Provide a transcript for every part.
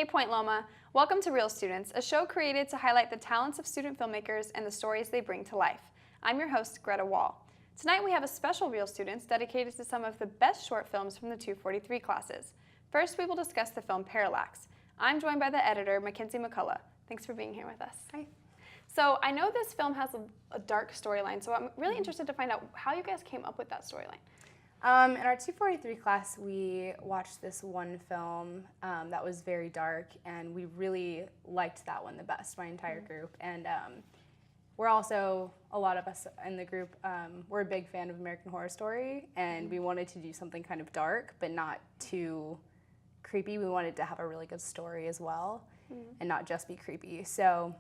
Hey Point Loma, welcome to Real Students, a show created to highlight the talents of student filmmakers and the stories they bring to life. I'm your host, Greta Wall. Tonight we have a special Real Students dedicated to some of the best short films from the 243 classes. First, we will discuss the film Parallax. I'm joined by the editor, Mackenzie McCullough. Thanks for being here with us. Hi. So I know this film has a dark storyline, so I'm really interested to find out how you guys came up with that storyline. In our 243 class, we watched this one film that was very dark, and we really liked that one the best, my entire group. And we're also, a lot of us in the group, we're a big fan of American Horror Story, and we wanted to do something kind of dark, but not too creepy. We wanted to have a really good story as well, and not just be creepy. So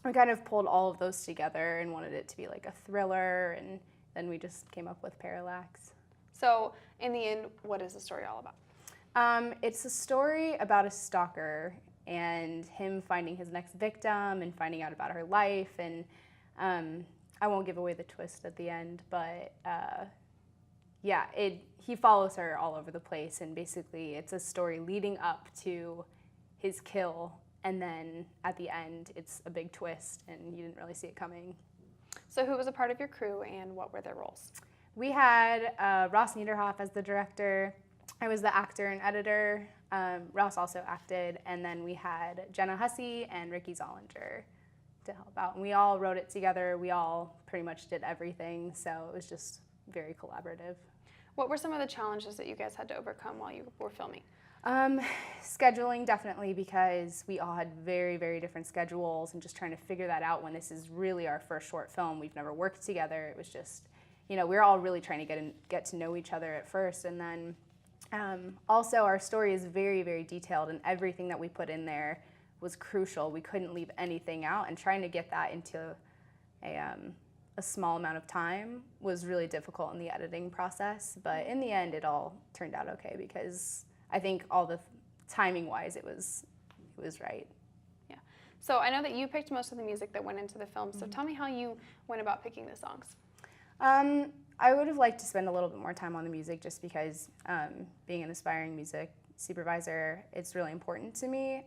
we kind of pulled all of those together and wanted it to be like a thriller, and then we just came up with Parallax. So in the end, what is the story all about? It's a story about a stalker and him finding his next victim and finding out about her life. And I won't give away the twist at the end, but yeah, he follows her all over the place. And basically, it's a story leading up to his kill. And then at the end, it's a big twist, and you didn't really see it coming. So who was a part of your crew, and what were their roles? We had Ross Niederhoff as the director. I was the actor and editor. Ross also acted. And then we had Jenna Hussey and Ricky Zollinger to help out. And we all wrote it together. We all pretty much did everything. So it was just very collaborative. What were some of the challenges that you guys had to overcome while you were filming? Scheduling, definitely, because we all had very, very different schedules, and just trying to figure that out when this is really our first short film. We've never worked together. It was just, you know, we were all really trying to get to know each other at first. And then also our story is very, very detailed, and everything that we put in there was crucial. We couldn't leave anything out, and trying to get that into a small amount of time was really difficult in the editing process. But in the end, it all turned out okay, because I think all the timing-wise, it was right. Yeah. So I know that you picked most of the music that went into the film. So tell me how you went about picking the songs. I would have liked to spend a little bit more time on the music, just because being an aspiring music supervisor, it's really important to me.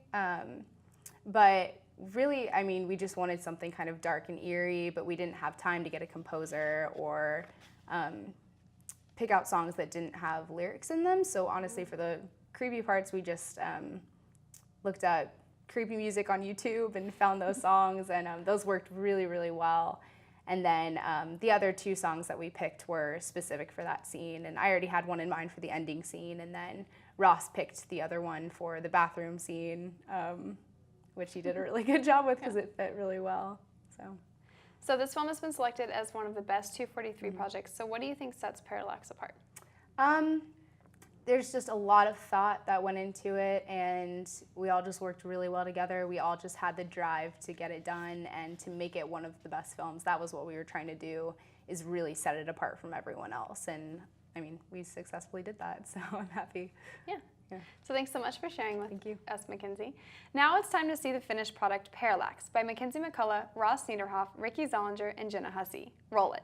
But really, I mean, we just wanted something kind of dark and eerie, but we didn't have time to get a composer or pick out songs that didn't have lyrics in them. So honestly, for the creepy parts, we just looked at creepy music on YouTube and found those songs, and those worked really, really well. And then the other two songs that we picked were specific for that scene, and I already had one in mind for the ending scene, and then Ross picked the other one for the bathroom scene, which he did a really good job with, because it fit really well. So this film has been selected as one of the best 243 projects. So what do you think sets Parallax apart? There's just a lot of thought that went into it, and we all just worked really well together. We all just had the drive to get it done and to make it one of the best films. That was what we were trying to do, is really set it apart from everyone else. And I mean, we successfully did that, so I'm happy. Yeah. So thanks so much for sharing with us, Mackenzie. Now it's time to see the finished product, Parallax, by Mackenzie McCullough, Ross Niederhoff, Ricky Zollinger, and Jenna Hussey. Roll it.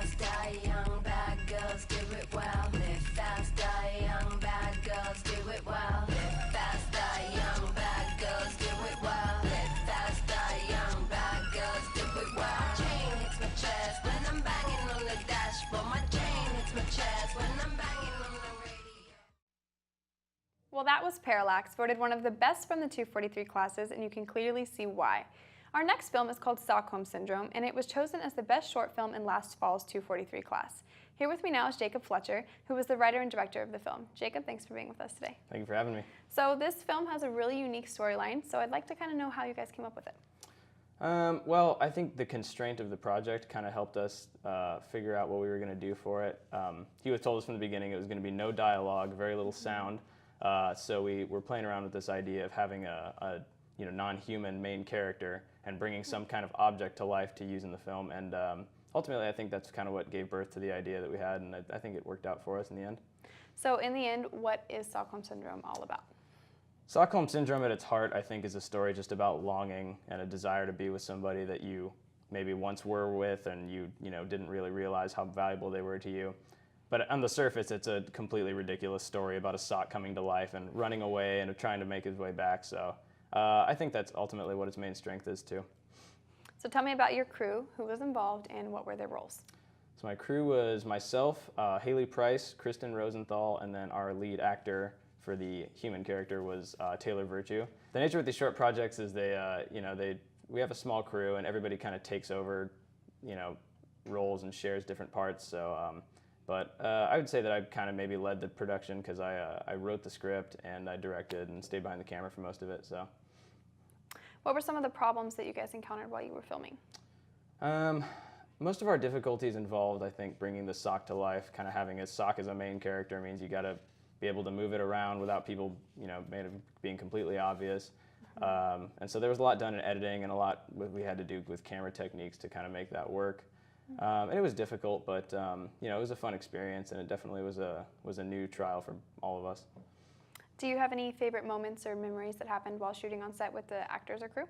fast, die young, bad girls do it well. Live fast, die young, bad girls do it well. Live fast, die young, bad girls do it well. Live fast, die young, bad girls do it well. My chain hits my chest when I'm banging on the dashboard. My chain hits my chest when I'm banging on the radio. Well, that was Parallax, voted one of the best from the 243 classes, and you can clearly see why. Our next film is called Stockholm Syndrome, and it was chosen as the best short film in last fall's 243 class. Here with me now is Jacob Fletcher, who was the writer and director of the film. Jacob, thanks for being with us today. Thank you for having me. So this film has a really unique storyline, so I'd like to kind of know how you guys came up with it. Well, I think the constraint of the project kind of helped us figure out what we were going to do for it. He had told us from the beginning it was going to be no dialogue, very little sound. So we were playing around with this idea of having a non-human main character and bringing some kind of object to life to use in the film. And ultimately, I think that's kind of what gave birth to the idea that we had, and I think it worked out for us in the end. So in the end, what is Stockholm Syndrome all about? Stockholm Syndrome at its heart, I think, is a story just about longing and a desire to be with somebody that you maybe once were with and you didn't really realize how valuable they were to you. But on the surface, it's a completely ridiculous story about a sock coming to life and running away and trying to make his way back. So I think that's ultimately what its main strength is, too. So tell me about your crew, who was involved, and what were their roles? So my crew was myself, Haley Price, Kristen Rosenthal, and then our lead actor for the human character was Taylor Virtue. The nature with these short projects is we have a small crew and everybody kind of takes over, roles and shares different parts. So, but I would say that I kind of maybe led the production because I wrote the script and I directed and stayed behind the camera for most of it. So. What were some of the problems that you guys encountered while you were filming? Most of our difficulties involved, I think, bringing the sock to life. Kind of having a sock as a main character means you got to be able to move it around without people, being completely obvious. And so there was a lot done in editing and a lot we had to do with camera techniques to kind of make that work. And it was difficult, but it was a fun experience, and it definitely was a new trial for all of us. Do you have any favorite moments or memories that happened while shooting on set with the actors or crew?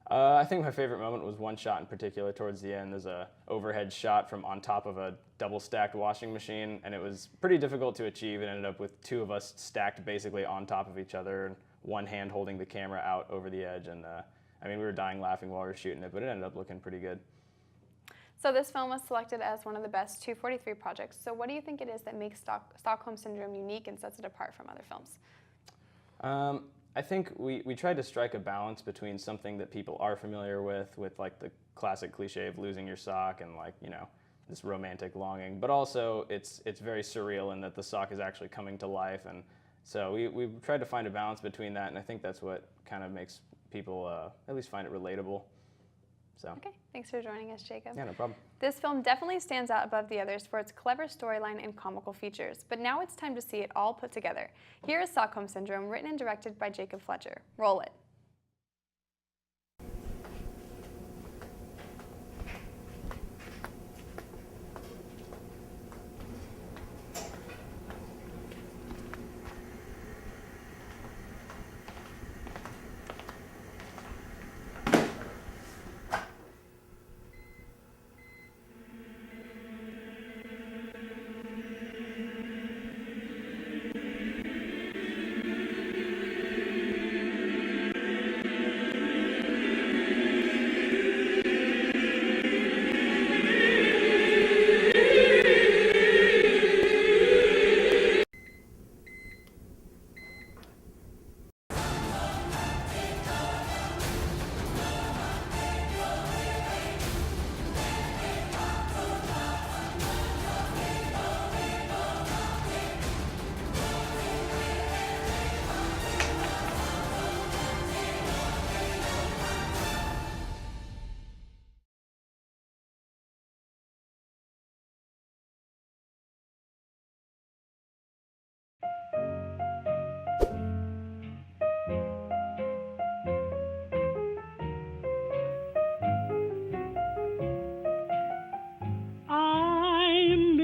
I think my favorite moment was one shot in particular towards the end. There's a overhead shot from on top of a double-stacked washing machine, and it was pretty difficult to achieve. It ended up with two of us stacked basically on top of each other, and one hand holding the camera out over the edge. And we were dying laughing while we were shooting it, but it ended up looking pretty good. So this film was selected as one of the best 243 projects. So what do you think it is that makes Stockholm Syndrome unique and sets it apart from other films? I think we tried to strike a balance between something that people are familiar with like the classic cliche of losing your sock and this romantic longing, but also it's very surreal in that the sock is actually coming to life, and so we tried to find a balance between that, and I think that's what kind of makes people at least find it relatable. So. Okay, thanks for joining us, Jacob. Yeah, no problem. This film definitely stands out above the others for its clever storyline and comical features, but now it's time to see it all put together. Here is Stockholm Syndrome, written and directed by Jacob Fletcher. Roll it.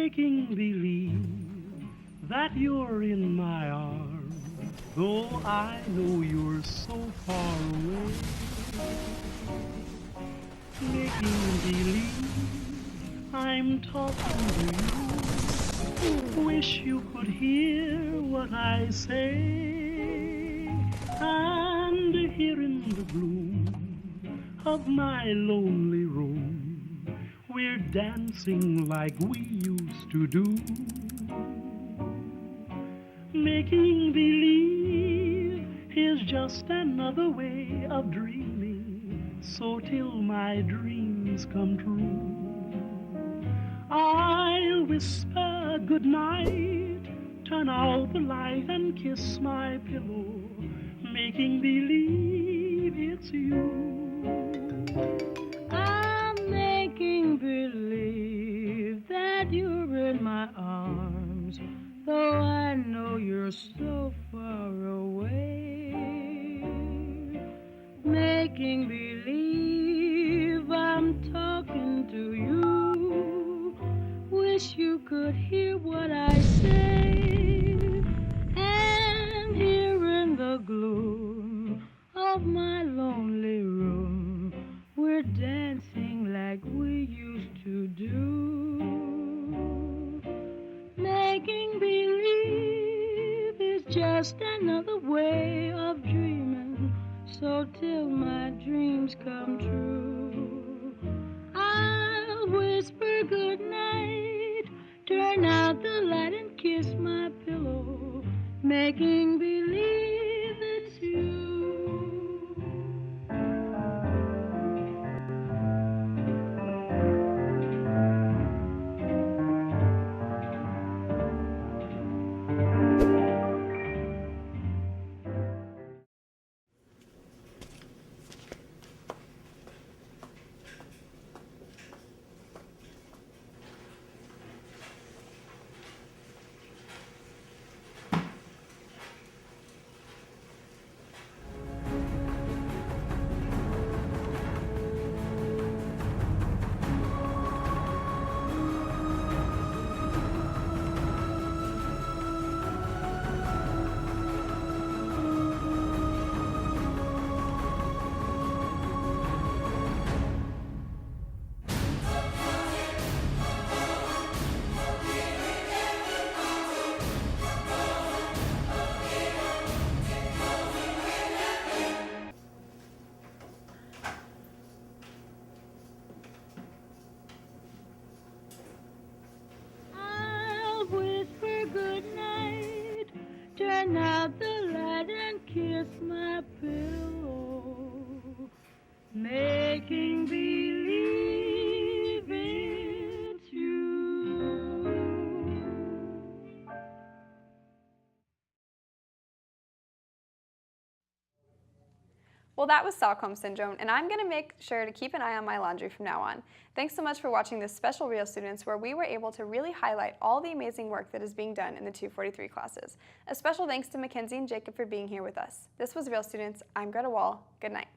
Making believe that you're in my arms, though I know you're so far away. Making believe I'm talking to you. Wish you could hear what I say. And here in the gloom of my lonely room, we're dancing like we used to do. Making believe is just another way of dreaming, so till my dreams come true, I'll whisper goodnight, turn out the light and kiss my pillow, making believe it's you. I'm making believe that you're in my arms, though I know you're so far away. Making believe I'm talking to you. Wish you could hear what I say. And here in the gloom of my lonely room, we're dancing like we used to do. Making believe is just another way of dreaming, so till my dreams come true, I'll whisper goodnight, turn out the light and kiss my pillow, making believe it's you. Turn out the light and kiss my pillow, making believe it's you. Well, that was Stockholm Syndrome, and I'm going to make sure to keep an eye on my laundry from now on. Thanks so much for watching this special Real Students, where we were able to really highlight all the amazing work that is being done in the 243 classes. A special thanks to Mackenzie and Jacob for being here with us. This was Real Students. I'm Greta Wall. Good night.